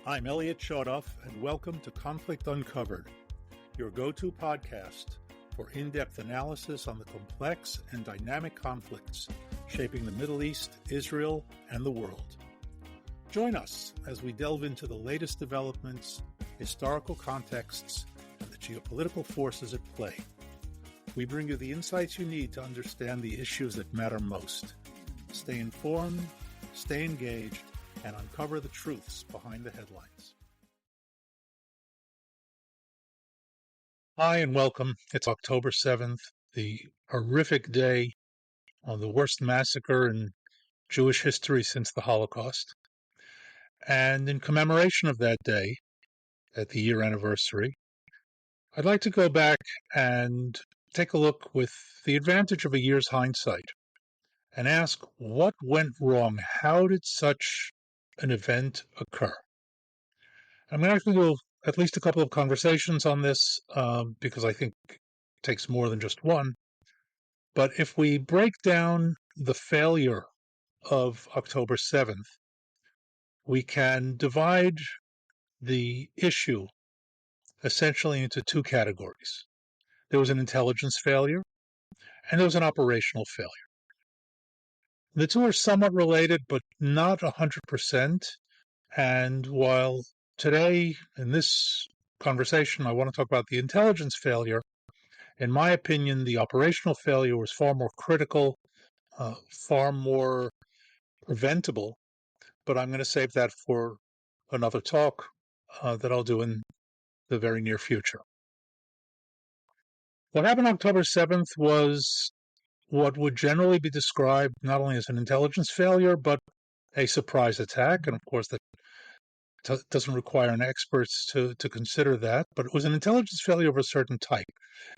I'm Elliot Chodoff, and welcome to Conflict Uncovered, your go-to podcast for in-depth analysis on the complex and dynamic conflicts shaping the Middle East, Israel, and the world. Join us as we delve into the latest developments, historical contexts, and the geopolitical forces at play. We bring you the insights you need to understand the issues that matter most. Stay informed, stay engaged, and uncover the truths behind the headlines. Hi and welcome. It's October 7th, the horrific day of the worst massacre in Jewish history since the Holocaust. And in commemoration of that day, at the year anniversary, I'd like to go back and take a look with the advantage of a year's hindsight and ask what went wrong. How did such an event occur? I'm going to actually do at least a couple of conversations on this because I think it takes more than just one. But if we break down the failure of October 7th, we can divide the issue essentially into two categories. There was an intelligence failure, and there was an operational failure. The two are somewhat related, but not 100%. And while today, in this conversation, I want to talk about the intelligence failure, in my opinion, the operational failure was far more critical, far more preventable, but I'm going to save that for another talk that I'll do in the very near future. What happened October 7th was what would generally be described not only as an intelligence failure, but a surprise attack. And of course, that doesn't require an expert to consider that, but it was an intelligence failure of a certain type.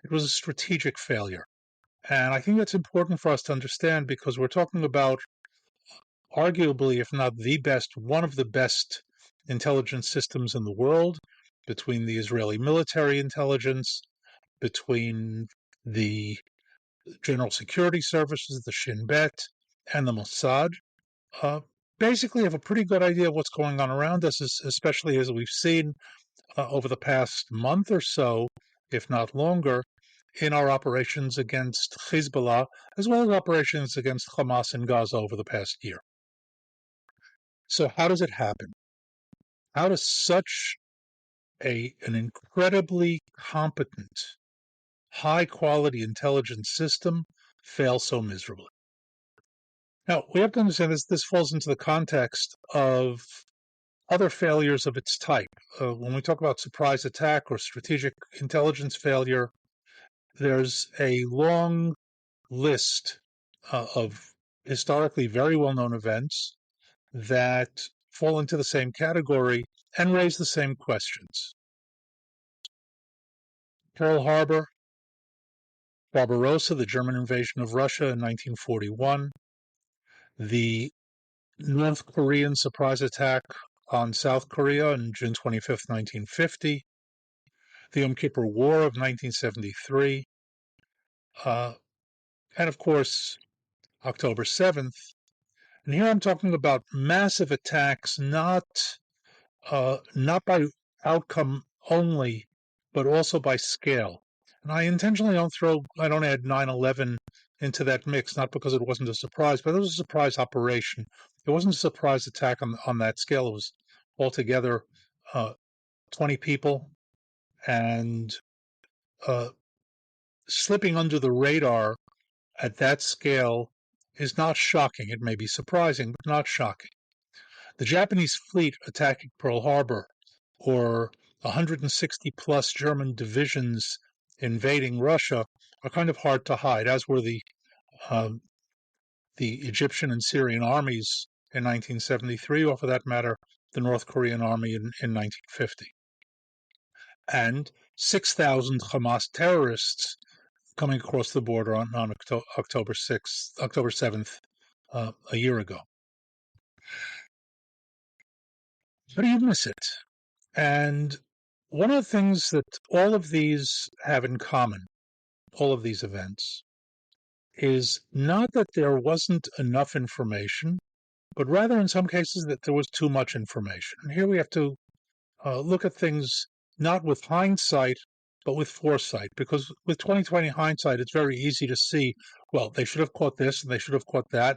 It was a strategic failure. And I think that's important for us to understand because we're talking about arguably, if not the best, one of the best intelligence systems in the world, between the Israeli military intelligence, between the General Security Services, the Shin Bet, and the Mossad. Basically have a pretty good idea of what's going on around us, especially as we've seen over the past month or so, if not longer, in our operations against Hezbollah, as well as operations against Hamas in Gaza over the past year. So how does it happen? How does such an incredibly competent, high-quality intelligence system fail so miserably? Now, we have to understand this falls into the context of other failures of its type. When we talk about surprise attack or strategic intelligence failure, there's a long list of historically very well-known events that fall into the same category and raise the same questions. Pearl Harbor, Barbarossa, the German invasion of Russia in 1941, the North Korean surprise attack on South Korea on June 25th, 1950, the Yom Kippur War of 1973, and of course, October 7th. And here I'm talking about massive attacks, not by outcome only, but also by scale. And I intentionally don't add 9/11 into that mix, not because it wasn't a surprise, but it was a surprise operation. It wasn't a surprise attack on that scale. It was altogether 20 people, and slipping under the radar at that scale is not shocking. It may be surprising, but not shocking. The Japanese fleet attacking Pearl Harbor, or 160-plus German divisions invading Russia, are kind of hard to hide, as were the Egyptian and Syrian armies in 1973, or for that matter, the North Korean army in 1950. And 6,000 Hamas terrorists coming across the border on October 7th, a year ago. How do you miss it? And one of the things that all of these have in common, all of these events, is not that there wasn't enough information, but rather in some cases that there was too much information. And here we have to look at things not with hindsight, but with foresight. Because with 2020 hindsight, it's very easy to see, well, they should have caught this and they should have caught that.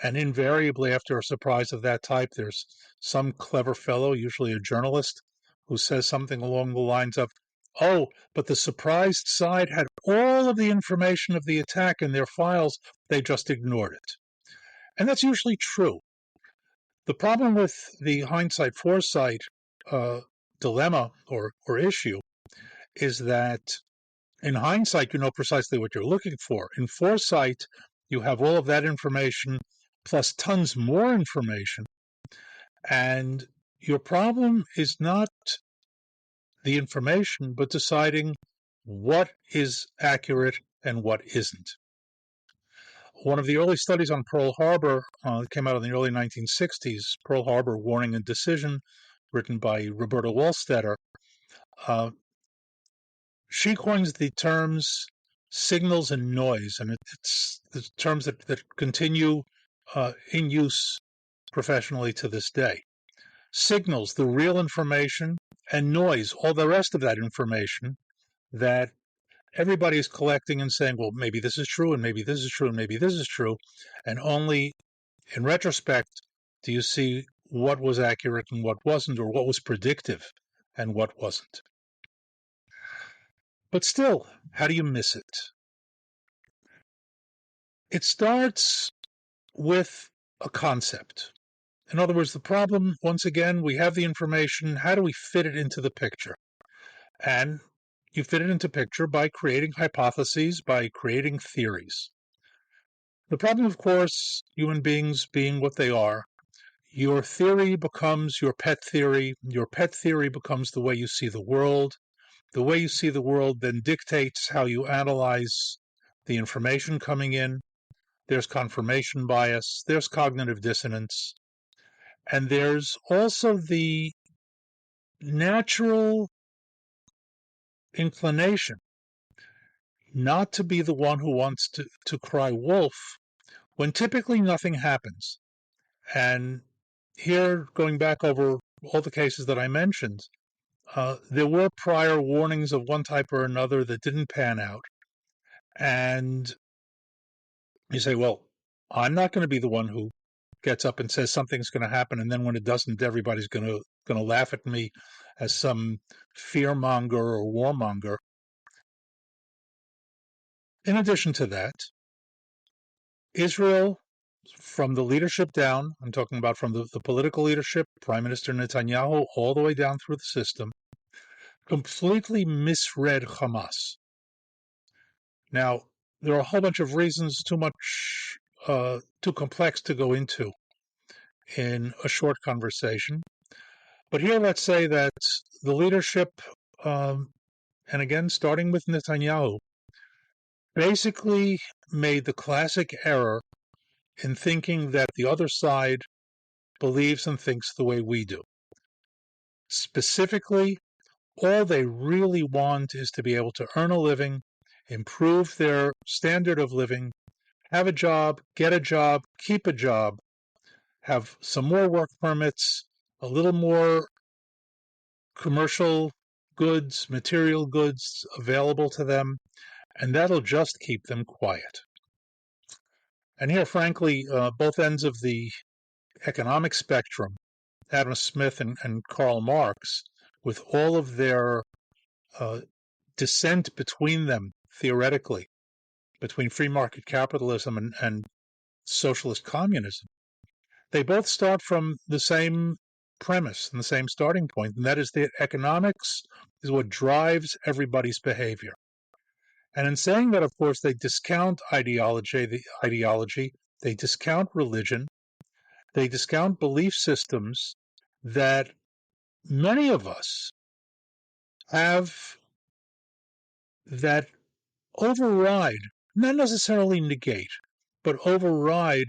And invariably, after a surprise of that type, there's some clever fellow, usually a journalist, who says something along the lines of, oh, but the surprised side had all of the information of the attack in their files, they just ignored it. And that's usually true. The problem with the hindsight foresight dilemma or issue is that in hindsight, you know precisely what you're looking for. In foresight, you have all of that information plus tons more information. And your problem is not the information, but deciding what is accurate and what isn't. One of the early studies on Pearl Harbor came out in the early 1960s, Pearl Harbor Warning and Decision, written by Roberta Wallstetter. She coins the terms signals and noise, and it's the terms that continue in use professionally to this day. Signals, the real information, and noise, all the rest of that information that everybody is collecting and saying, well, maybe this is true, and maybe this is true, and maybe this is true, and only in retrospect do you see what was accurate and what wasn't, or what was predictive and what wasn't. But still, how do you miss it? It starts with a concept. In other words, the problem, once again, we have the information. How do we fit it into the picture? And you fit it into picture by creating hypotheses, by creating theories. The problem, of course, human beings being what they are, your theory becomes your pet theory. Your pet theory becomes the way you see the world. The way you see the world then dictates how you analyze the information coming in. There's confirmation bias, there's cognitive dissonance, and there's also the natural inclination not to be the one who wants to cry wolf when typically nothing happens. And here, going back over all the cases that I mentioned, there were prior warnings of one type or another that didn't pan out. And you say, well, I'm not going to be the one who gets up and says something's going to happen, and then when it doesn't, everybody's going to laugh at me as some fearmonger or warmonger. In addition to that, Israel, from the leadership down, I'm talking about from the political leadership, Prime Minister Netanyahu, all the way down through the system, completely misread Hamas. Now, there are a whole bunch of reasons, too complex to go into in a short conversation. But here, let's say that the leadership, and again, starting with Netanyahu, basically made the classic error in thinking that the other side believes and thinks the way we do. Specifically, all they really want is to be able to earn a living, improve their standard of living, have a job, get a job, keep a job, have some more work permits, a little more commercial goods, material goods available to them, and that'll just keep them quiet. And here, frankly, both ends of the economic spectrum, Adam Smith and Karl Marx, with all of their dissent between them, theoretically, between free market capitalism and socialist communism, they both start from the same premise and the same starting point, and that is that economics is what drives everybody's behavior. And in saying that, of course, they discount ideology, they discount religion, they discount belief systems that many of us have that override, not necessarily negate, but override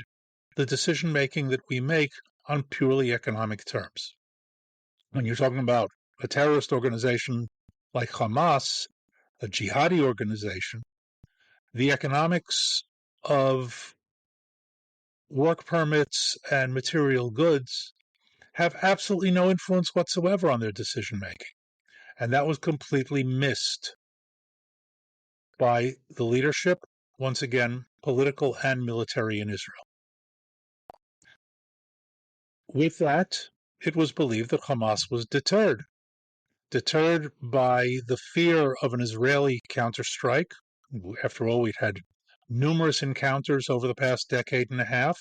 the decision-making that we make on purely economic terms. When you're talking about a terrorist organization like Hamas, a jihadi organization, the economics of work permits and material goods have absolutely no influence whatsoever on their decision making. And that was completely missed by the leadership, once again, political and military in Israel. With that, it was believed that Hamas was deterred by the fear of an Israeli counterstrike. After all, we'd had numerous encounters over the past decade and a half.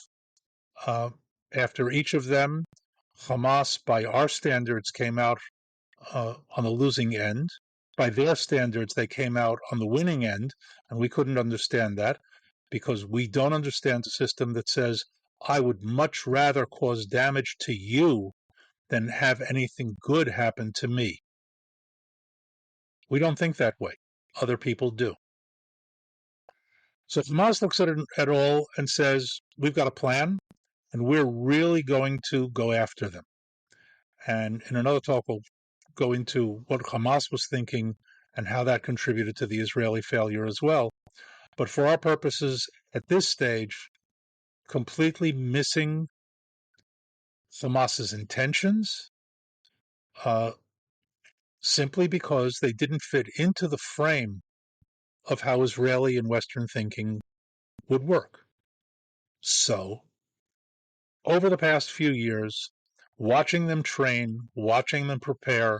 After each of them, Hamas, by our standards, came out on the losing end. By their standards, they came out on the winning end, and we couldn't understand that because we don't understand a system that says, I would much rather cause damage to you than have anything good happen to me. We don't think that way. Other people do. So Hamas looks at it all and says, we've got a plan, and we're really going to go after them. And in another talk, we'll go into what Hamas was thinking and how that contributed to the Israeli failure as well. But for our purposes, at this stage, completely missing Hamas's intentions, simply because they didn't fit into the frame of how Israeli and Western thinking would work. So, over the past few years, watching them train, watching them prepare,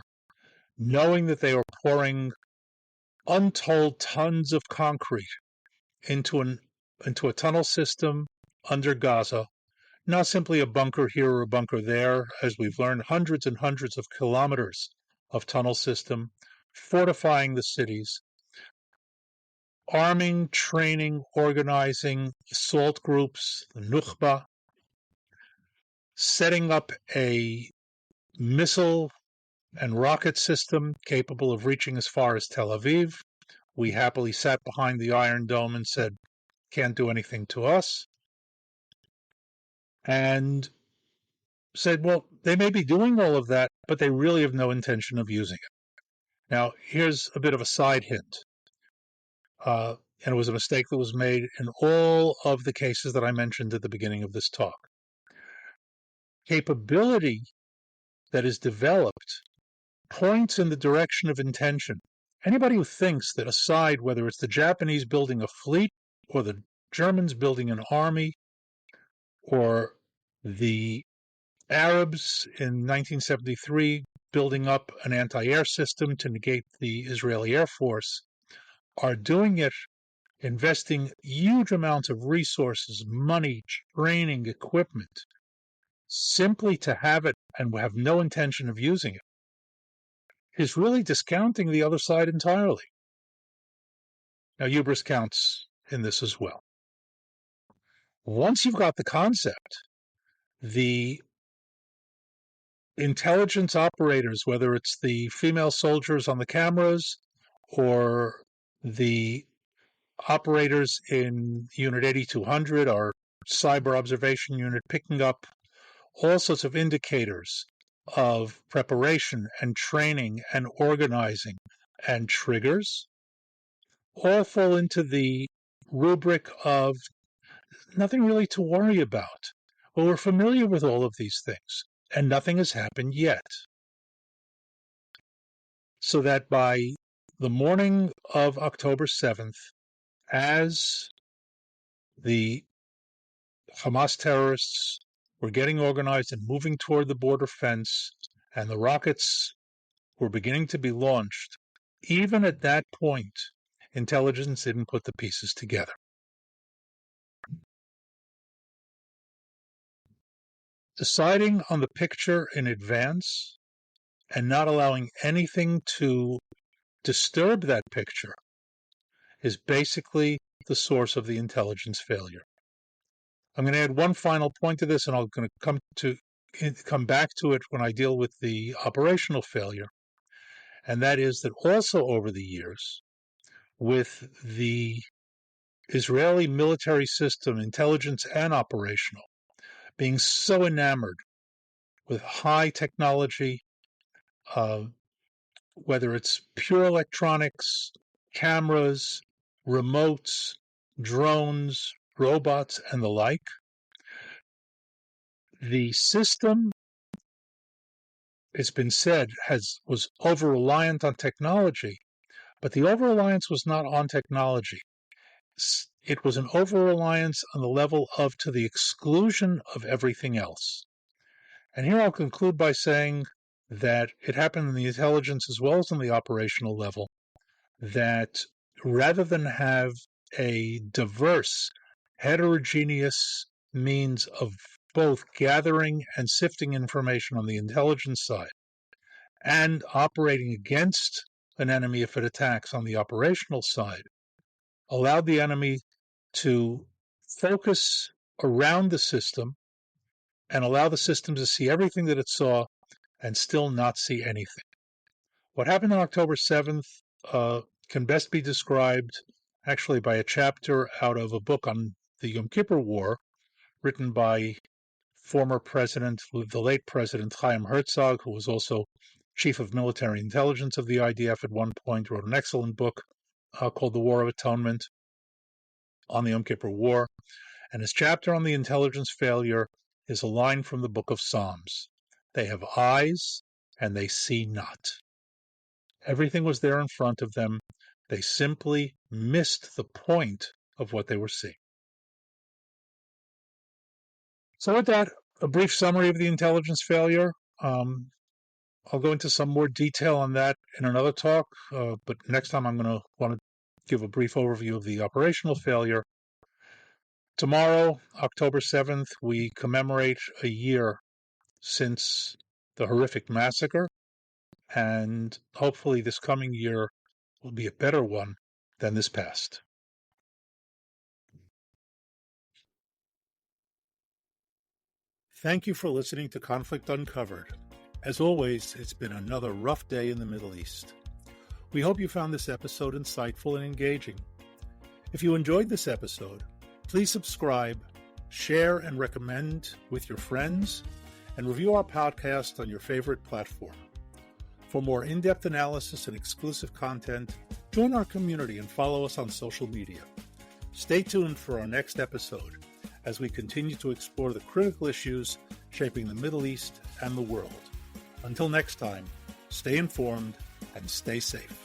knowing that they were pouring untold tons of concrete into a tunnel system under Gaza, not simply a bunker here or a bunker there, as we've learned, hundreds and hundreds of kilometers of tunnel system, fortifying the cities, arming, training, organizing assault groups, the Nukhba, setting up a missile and rocket system capable of reaching as far as Tel Aviv. We happily sat behind the Iron Dome and said, can't do anything to us. And said, well, they may be doing all of that, but they really have no intention of using it. Now, here's a bit of a side hint. And it was a mistake that was made in all of the cases that I mentioned at the beginning of this talk. Capability that is developed points in the direction of intention. Anybody who thinks that aside, whether it's the Japanese building a fleet or the Germans building an army or the Arabs in 1973 building up an anti-air system to negate the Israeli Air Force, are doing it, investing huge amounts of resources, money, training, equipment, simply to have it and have no intention of using it, is really discounting the other side entirely. Now, hubris counts in this as well. Once you've got the concept, the intelligence operators, whether it's the female soldiers on the cameras or the operators in Unit 8200, our cyber observation unit, picking up all sorts of indicators of preparation and training and organizing and triggers, all fall into the rubric of nothing really to worry about. Well, we're familiar with all of these things, and nothing has happened yet. So that by the morning of October 7th, as the Hamas terrorists were getting organized and moving toward the border fence, and the rockets were beginning to be launched, even at that point, intelligence didn't put the pieces together. Deciding on the picture in advance and not allowing anything to disturb that picture is basically the source of the intelligence failure. I'm going to add one final point to this, and I'm going to come back to it when I deal with the operational failure, and that is that also over the years, with the Israeli military system, intelligence and operational, being so enamored with high technology, whether it's pure electronics, cameras, remotes, drones, robots, and the like, the system it's been said, was over-reliant on technology, but the over-reliance was not on technology. It was an over-reliance on the level of to the exclusion of everything else. And here I'll conclude by saying that it happened in the intelligence as well as on the operational level, that rather than have a diverse, heterogeneous means of both gathering and sifting information on the intelligence side and operating against an enemy if it attacks on the operational side, allowed the enemy to focus around the system and allow the system to see everything that it saw and still not see anything. What happened on October 7th can best be described actually by a chapter out of a book on the Yom Kippur War written by former president, the late President Chaim Herzog, who was also chief of military intelligence of the IDF at one point, wrote an excellent book called The War of Atonement on the Yom Kippur War. And his chapter on the intelligence failure is a line from the book of Psalms. They have eyes and they see not. Everything was there in front of them. They simply missed the point of what they were seeing. So with that, a brief summary of the intelligence failure. I'll go into some more detail on that in another talk, but next time I'm going to want to give a brief overview of the operational failure. Tomorrow, October 7th, we commemorate a year since the horrific massacre, and hopefully this coming year will be a better one than this past. Thank you for listening to Conflict Uncovered. As always, it's been another rough day in the Middle East. We hope you found this episode insightful and engaging. If you enjoyed this episode, please subscribe, share and recommend with your friends, and review our podcast on your favorite platform. For more in-depth analysis and exclusive content, join our community and follow us on social media. Stay tuned for our next episode as we continue to explore the critical issues shaping the Middle East and the world. Until next time, stay informed and stay safe.